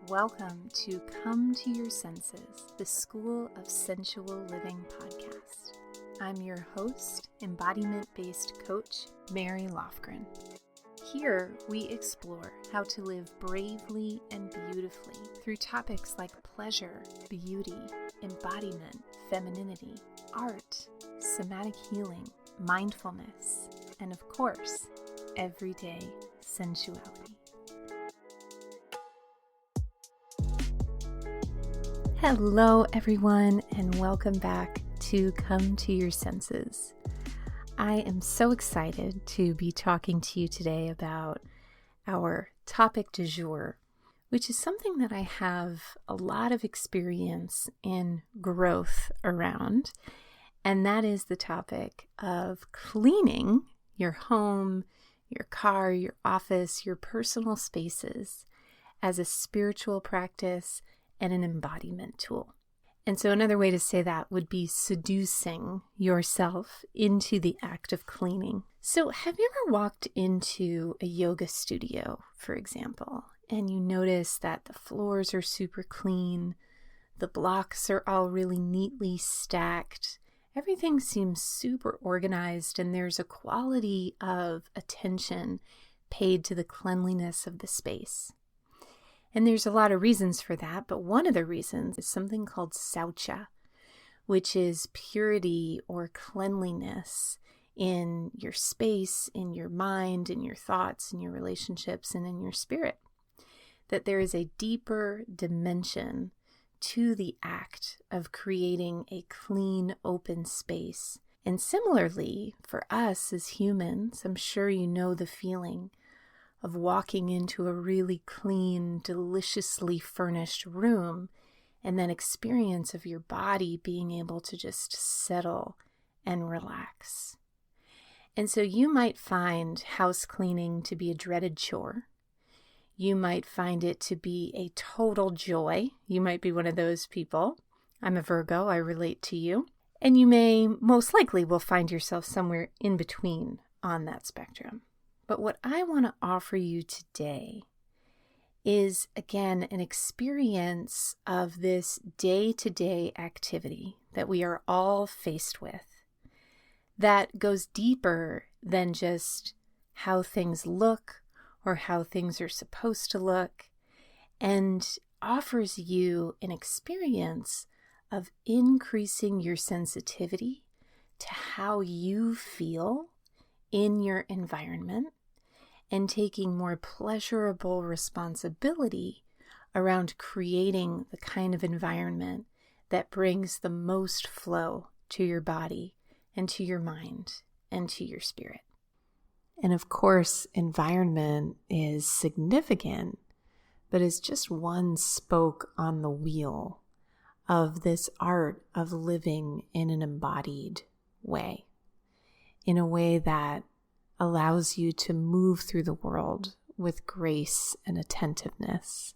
Welcome to Come to Your Senses, the School of Sensual Living podcast. I'm your host, embodiment-based coach, Mary Lofgren. Here, we explore how to live bravely and beautifully through topics like pleasure, beauty, embodiment, femininity, art, somatic healing, mindfulness, and of course, everyday sensuality. Hello, everyone, and welcome back to Come to Your Senses. I am so excited to be talking to you today about our topic du jour, which is something that I have a lot of experience in growth around, and that is the topic of cleaning your home, your car, your office, your personal spaces as a spiritual practice and an embodiment tool. And so another way to say that would be seducing yourself into the act of cleaning. So have you ever walked into a yoga studio, for example, and you notice that the floors are super clean, the blocks are all really neatly stacked, everything seems super organized, and there's a quality of attention paid to the cleanliness of the space. And there's a lot of reasons for that, but one of the reasons is something called saucha, which is purity or cleanliness in your space, in your mind, in your thoughts, in your relationships, and in your spirit. That there is a deeper dimension to the act of creating a clean, open space. And similarly, for us as humans, I'm sure you know the feeling of walking into a really clean, deliciously furnished room, and that experience of your body being able to just settle and relax. And so you might find house cleaning to be a dreaded chore. You might find it to be a total joy. You might be one of those people. I'm a Virgo, I relate to you. And you may most likely will find yourself somewhere in between on that spectrum. But what I want to offer you today is, again, an experience of this day-to-day activity that we are all faced with that goes deeper than just how things look or how things are supposed to look, and offers you an experience of increasing your sensitivity to how you feel in your environment and taking more pleasurable responsibility around creating the kind of environment that brings the most flow to your body and to your mind and to your spirit. And of course, environment is significant, but is just one spoke on the wheel of this art of living in an embodied way. In a way that allows you to move through the world with grace and attentiveness,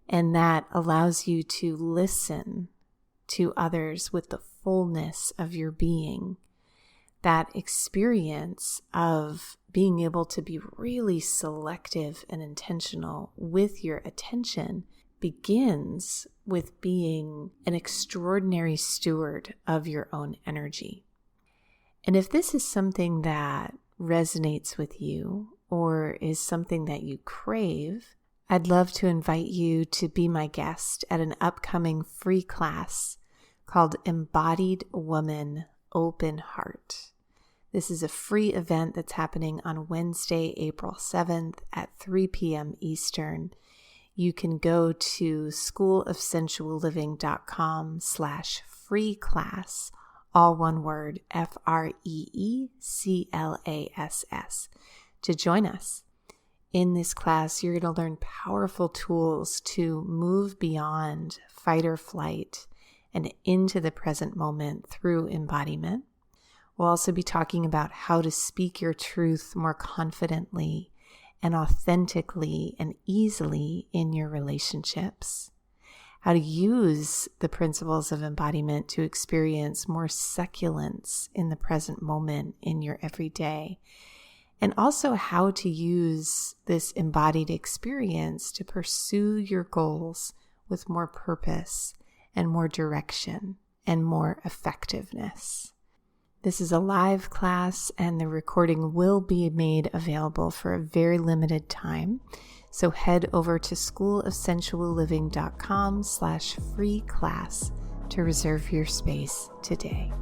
and that allows you to listen to others with the fullness of your being. That experience of being able to be really selective and intentional with your attention begins with being an extraordinary steward of your own energy. And if this is something that resonates with you or is something that you crave, I'd love to invite you to be my guest at an upcoming free class called Embodied Woman Open Heart. This is a free event that's happening on Wednesday, April 7th at 3 p.m. Eastern. You can go to schoolofsensualliving.com/free class, all one word, FREECLASS, to join us. In this class, you're going to learn powerful tools to move beyond fight or flight and into the present moment through embodiment. We'll also be talking about how to speak your truth more confidently and authentically and easily in your relationships. How to use the principles of embodiment to experience more succulence in the present moment in your everyday. and also how to use this embodied experience to pursue your goals with more purpose and more direction and more effectiveness. This is a live class, and the recording will be made available for a very limited time. So head over to schoolofsensualliving.com/free class to reserve your space today.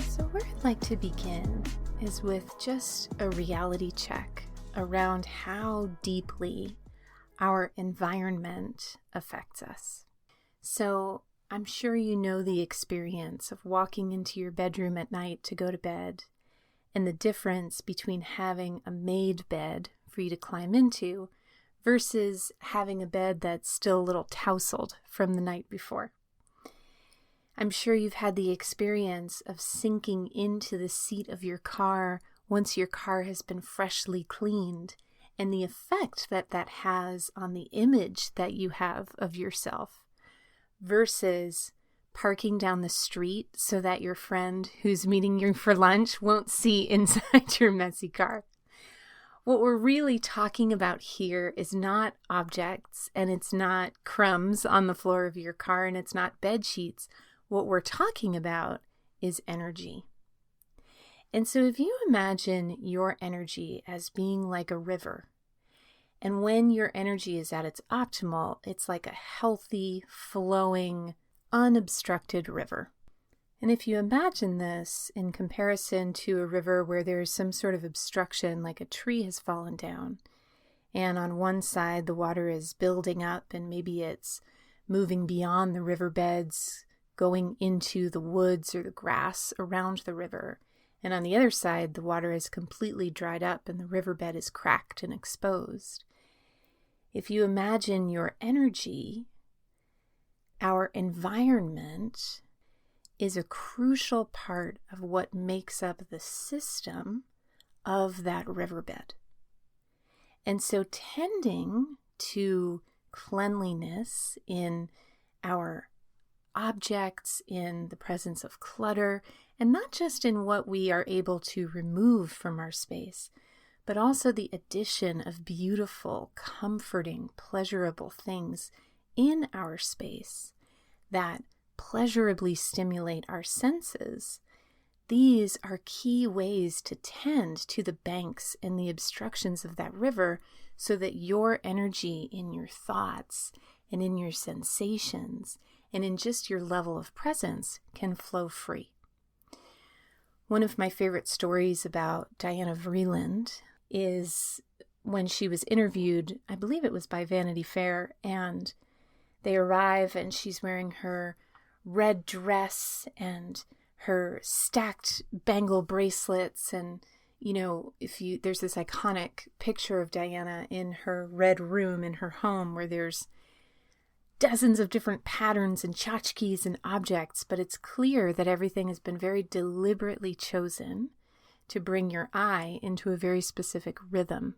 So where I'd like to begin is with just a reality check around how deeply our environment affects us. So I'm sure you know the experience of walking into your bedroom at night to go to bed, and the difference between having a made bed for you to climb into versus having a bed that's still a little tousled from the night before. I'm sure you've had the experience of sinking into the seat of your car once your car has been freshly cleaned, and the effect that that has on the image that you have of yourself, versus parking down the street so that your friend who's meeting you for lunch won't see inside your messy car. What we're really talking about here is not objects, and it's not crumbs on the floor of your car, and it's not bed sheets. What we're talking about is energy. And so if you imagine your energy as being like a river, and when your energy is at its optimal, it's like a healthy, flowing, unobstructed river. And if you imagine this in comparison to a river where there's some sort of obstruction, like a tree has fallen down, and on one side the water is building up and maybe it's moving beyond the riverbeds, going into the woods or the grass around the river. And on the other side, the water is completely dried up and the riverbed is cracked and exposed. If you imagine your energy, our environment is a crucial part of what makes up the system of that riverbed. And so tending to cleanliness in our objects, in the presence of clutter, and not just in what we are able to remove from our space, but also the addition of beautiful, comforting, pleasurable things in our space that pleasurably stimulate our senses. These are key ways to tend to the banks and the obstructions of that river so that your energy in your thoughts and in your sensations and in just your level of presence can flow free. One of my favorite stories about Diana Vreeland is when she was interviewed, I believe it was by Vanity Fair, and they arrive and she's wearing her red dress and her stacked bangle bracelets, and there's this iconic picture of Diana in her red room in her home where there's dozens of different patterns and tchotchkes and objects, but it's clear that everything has been very deliberately chosen to bring your eye into a very specific rhythm.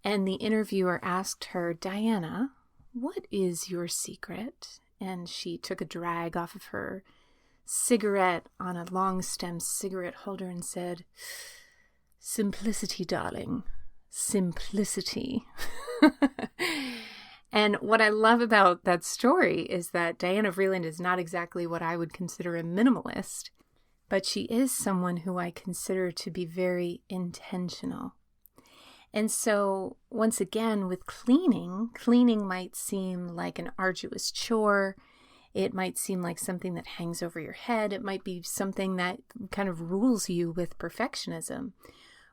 And the interviewer asked her, "Diana, what is your secret?" And she took a drag off of her cigarette on a long stem cigarette holder and said, "Simplicity, darling, simplicity." And what I love about that story is that Diana Vreeland is not exactly what I would consider a minimalist, but she is someone who I consider to be very intentional. And so, once again, with cleaning might seem like an arduous chore. It might seem like something that hangs over your head. It might be something that kind of rules you with perfectionism.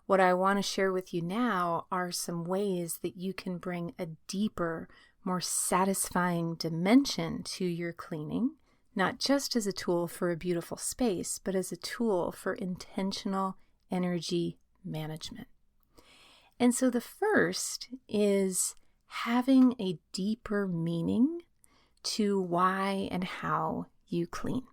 What I want to share with you now are some ways that you can bring a deeper, more satisfying dimension to your cleaning, not just as a tool for a beautiful space, but as a tool for intentional energy management. And so the first is having a deeper meaning to why and how you clean.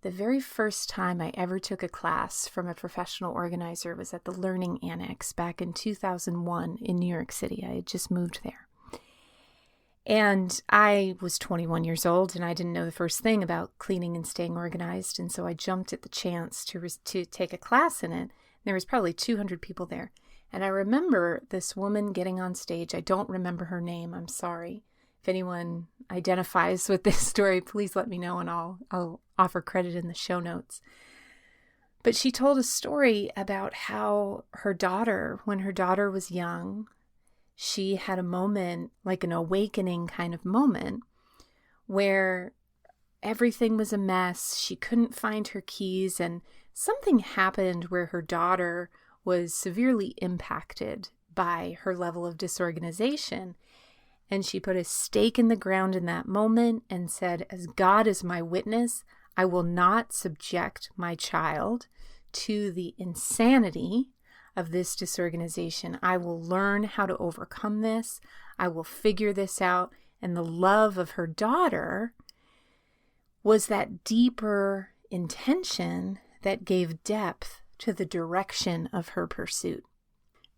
The very first time I ever took a class from a professional organizer was at the Learning Annex back in 2001 in New York City. I had just moved there. And I was 21 years old and I didn't know the first thing about cleaning and staying organized. And so I jumped at the chance to take a class in it. There was probably 200 people there. And I remember this woman getting on stage. I don't remember her name. I'm sorry. If anyone identifies with this story, please let me know and I'll offer credit in the show notes. But she told a story about how her daughter, when her daughter was young, she had a moment, like an awakening kind of moment, where everything was a mess. She couldn't find her keys, and something happened where her daughter was severely impacted by her level of disorganization. And she put a stake in the ground in that moment and said, as God is my witness, I will not subject my child to the insanity of this disorganization. I will learn how to overcome this. I will figure this out. And the love of her daughter was that deeper intention that gave depth to the direction of her pursuit.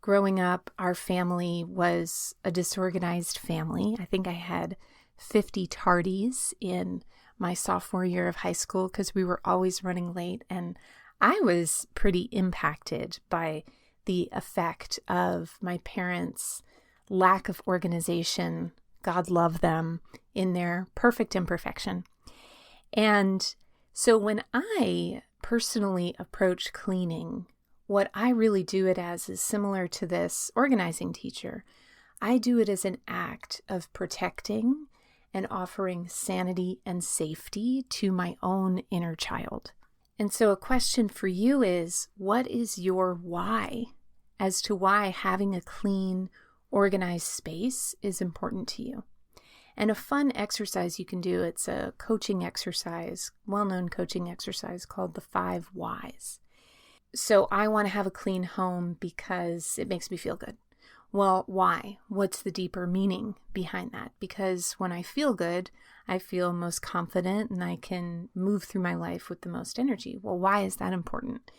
Growing up, our family was a disorganized family. I think I had 50 tardies in my sophomore year of high school because we were always running late. And I was pretty impacted by the effect of my parents' lack of organization, God love them, in their perfect imperfection. And so when I personally approach cleaning, what I really do it as is similar to this organizing teacher. I do it as an act of protecting and offering sanity and safety to my own inner child. And so a question for you is, what is your why as to why having a clean, organized space is important to you? And a fun exercise you can do, it's a coaching exercise, well-known coaching exercise called the 5 Whys. So I want to have a clean home because it makes me feel good. Well, why? What's the deeper meaning behind that? Because when I feel good, I feel most confident and I can move through my life with the most energy. Well, why is that important?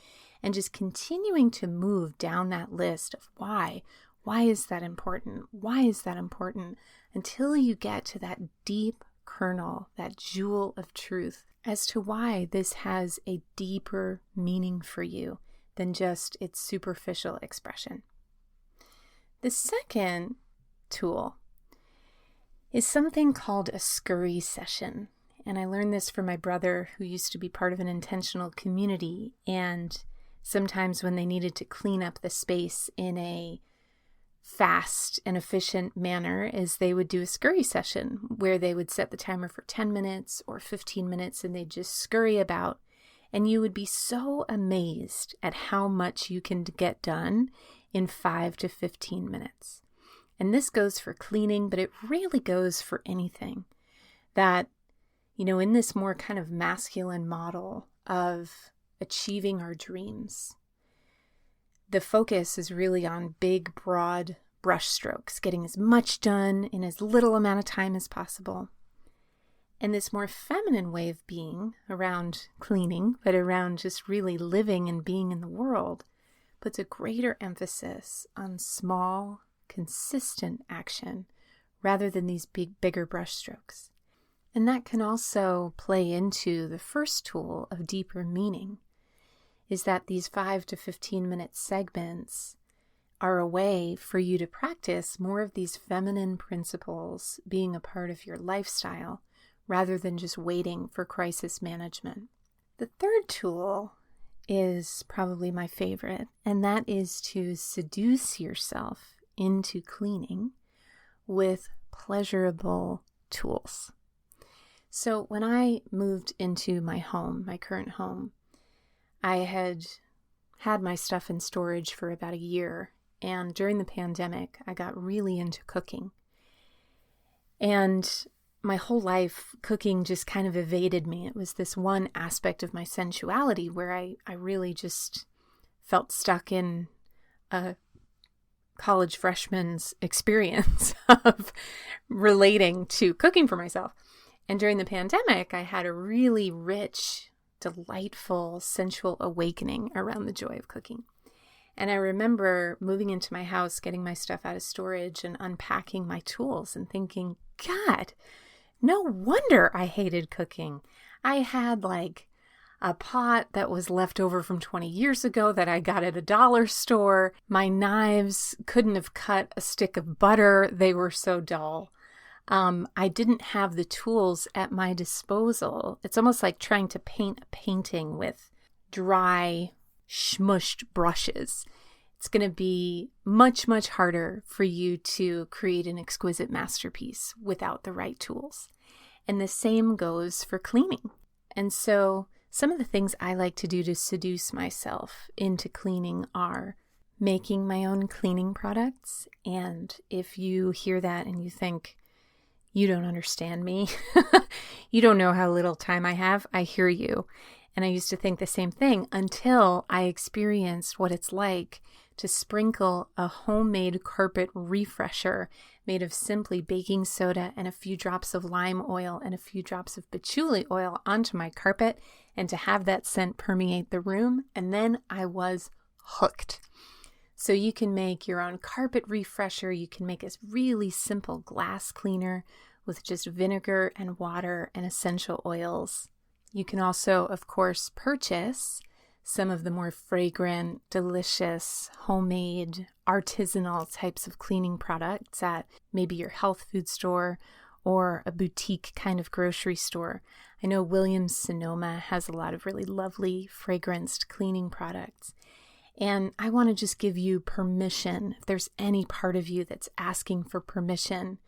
And just continuing to move down that list of why. Why is that important? Why is that important? Until you get to that deep kernel, that jewel of truth as to why this has a deeper meaning for you than just its superficial expression. The second tool is something called a scurry session. And I learned this from my brother, who used to be part of an intentional community. And sometimes when they needed to clean up the space in a fast and efficient manner, is they would do a scurry session where they would set the timer for 10 minutes or 15 minutes and they'd just scurry about. And you would be so amazed at how much you can get done in 5 to 15 minutes. And this goes for cleaning, but it really goes for anything. That, in this more kind of masculine model of achieving our dreams, the focus is really on big, broad brush strokes, getting as much done in as little amount of time as possible. And this more feminine way of being around cleaning, but around just really living and being in the world, puts a greater emphasis on small, consistent action rather than these bigger brush strokes. And that can also play into the first tool of deeper meaning, is that these 5 to 15 minute segments are a way for you to practice more of these feminine principles being a part of your lifestyle rather than just waiting for crisis management. The third tool is probably my favorite, and that is to seduce yourself into cleaning with pleasurable tools. So when I moved into my home, my current home, I had my stuff in storage for about a year, and during the pandemic, I got really into cooking. And my whole life, cooking just kind of evaded me. It was this one aspect of my sensuality where I really just felt stuck in a college freshman's experience of relating to cooking for myself. And during the pandemic, I had a really rich, delightful, sensual awakening around the joy of cooking. And I remember moving into my house, getting my stuff out of storage and unpacking my tools and thinking, God, no wonder I hated cooking. I had like a pot that was left over from 20 years ago that I got at a dollar store. My knives couldn't have cut a stick of butter. They were so dull. I didn't have the tools at my disposal. It's almost like trying to paint a painting with dry, smushed brushes. It's going to be much, much harder for you to create an exquisite masterpiece without the right tools. And the same goes for cleaning. And so some of the things I like to do to seduce myself into cleaning are making my own cleaning products. And if you hear that and you think, you don't understand me, you don't know how little time I have, I hear you. And I used to think the same thing until I experienced what it's like to sprinkle a homemade carpet refresher made of simply baking soda and a few drops of lime oil and a few drops of patchouli oil onto my carpet, and to have that scent permeate the room. And then I was hooked. So you can make your own carpet refresher. You can make a really simple glass cleaner with just vinegar and water and essential oils. You can also, of course, purchase some of the more fragrant, delicious, homemade, artisanal types of cleaning products at maybe your health food store or a boutique kind of grocery store. I know Williams-Sonoma has a lot of really lovely, fragranced cleaning products. And I want to just give you permission, if there's any part of you that's asking for permission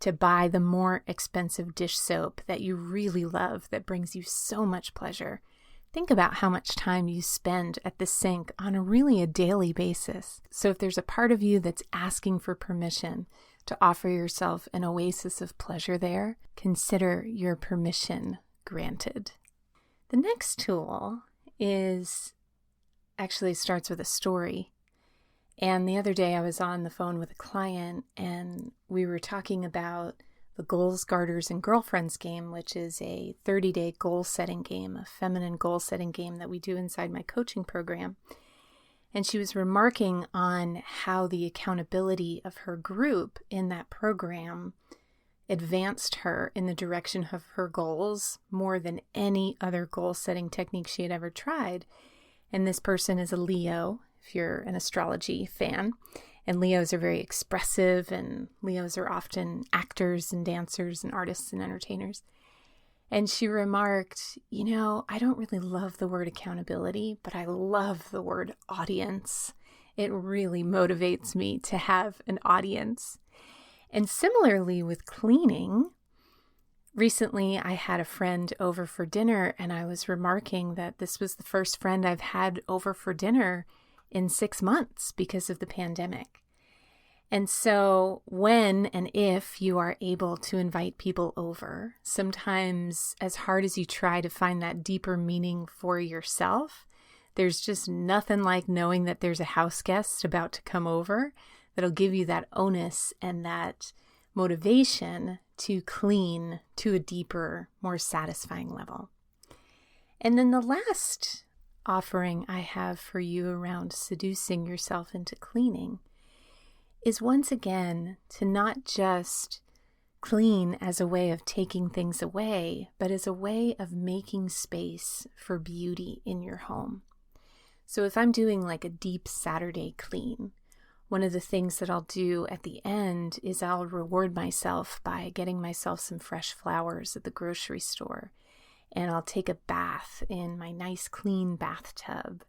to buy the more expensive dish soap that you really love, that brings you so much pleasure. Think about how much time you spend at the sink on a daily basis. So if there's a part of you that's asking for permission to offer yourself an oasis of pleasure there, consider your permission granted. The next tool actually starts with a story. And the other day I was on the phone with a client and we were talking about the Goals, Garters, and Girlfriends game, which is a 30-day goal setting game, a feminine goal setting game that we do inside my coaching program. And she was remarking on how the accountability of her group in that program advanced her in the direction of her goals more than any other goal setting technique she had ever tried. And this person is a Leo, if you're an astrology fan. And Leos are very expressive, and Leos are often actors and dancers and artists and entertainers. And she remarked, I don't really love the word accountability, but I love the word audience. It really motivates me to have an audience. And similarly with cleaning, recently I had a friend over for dinner, and I was remarking that this was the first friend I've had over for dinner in 6 months because of the pandemic. And so when and if you are able to invite people over, sometimes as hard as you try to find that deeper meaning for yourself, there's just nothing like knowing that there's a house guest about to come over that'll give you that onus and that motivation to clean to a deeper, more satisfying level. And then the last offering I have for you around seducing yourself into cleaning is once again to not just clean as a way of taking things away, but as a way of making space for beauty in your home. So if I'm doing like a deep Saturday clean, one of the things that I'll do at the end is I'll reward myself by getting myself some fresh flowers at the grocery store. And I'll take a bath in my nice clean bathtub,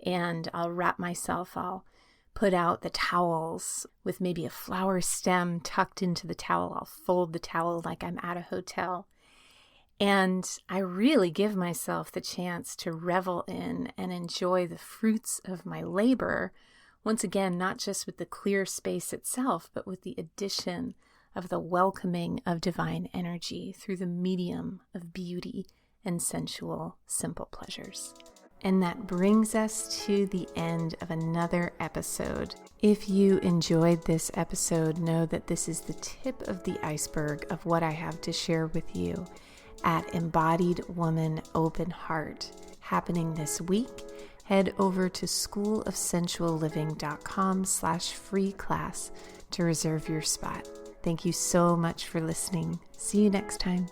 and I'll I'll put out the towels with maybe a flower stem tucked into the towel. I'll fold the towel like I'm at a hotel. And I really give myself the chance to revel in and enjoy the fruits of my labor. Once again, not just with the clear space itself, but with the addition of the welcoming of divine energy through the medium of beauty and sensual, simple pleasures. And that brings us to the end of another episode. If you enjoyed this episode, know that this is the tip of the iceberg of what I have to share with you at Embodied Woman Open Heart, happening this week head over to schoolofsensualliving.com/free class to reserve your spot. Thank you so much for listening. See you next time.